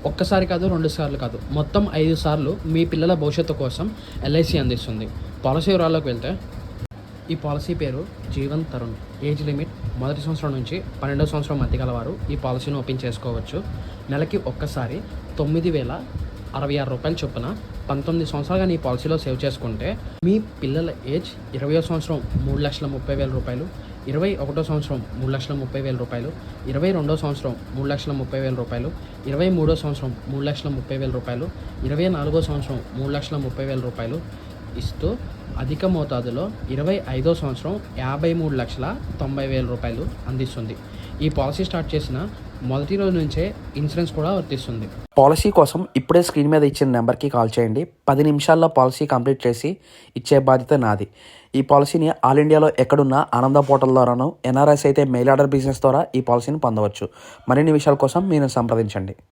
ఒక్కసారి కాదు, 2 సార్లు కాదు, మొత్తం 5 సార్లు మీ పిల్లల భవిష్యత్తు కోసం ఎల్ఐసి అందిస్తుంది. పాలసీ వివరాల్లోకి వెళ్తే, ఈ పాలసీ పేరు జీవన్ తరుణ్. ఏజ్ లిమిట్ మొదటి సంవత్సరం నుంచి 12వ సంవత్సరం మధ్య గలవారు ఈ పాలసీని ఓపెన్ చేసుకోవచ్చు. నెలకి ఒక్కసారి ₹9,066 చొప్పున 19 సంవత్సరాలుగా ఈ పాలసీలో సేవ్ చేసుకుంటే మీ పిల్లల ఏజ్ 20వ సంవత్సరం ₹3,30,000, 21వ సంవత్సరం ₹3,30,000, 22వ సంవత్సరం ₹3,30,000, 23వ సంవత్సరం ₹3,30,000, 24వ సంవత్సరం ₹3,30,000 ఇస్తూ అధిక మోతాదులో 25వ సంవత్సరం ₹53,90,000 అందిస్తుంది. ఈ పాలసీ స్టార్ట్ చేసిన మొదటి రోజు నుంచే ఇన్సూరెన్స్ కూడా వర్తిస్తుంది. పాలసీ కోసం ఇప్పుడే స్క్రీన్ మీద ఇచ్చిన నెంబర్కి కాల్ చేయండి. 10 నిమిషాల్లో పాలసీ కంప్లీట్ చేసి ఇచ్చే బాధ్యత నాది. ఈ పాలసీని ఆల్ ఇండియాలో ఎక్కడున్నా ఆనంద పోర్టల్ ద్వారాను, ఎన్ఆర్ఎస్ అయితే మెయిల్ ఆర్డర్ బిజినెస్ ద్వారా ఈ పాలసీని పొందవచ్చు. మరిన్ని విషయాల కోసం మీరు సంప్రదించండి.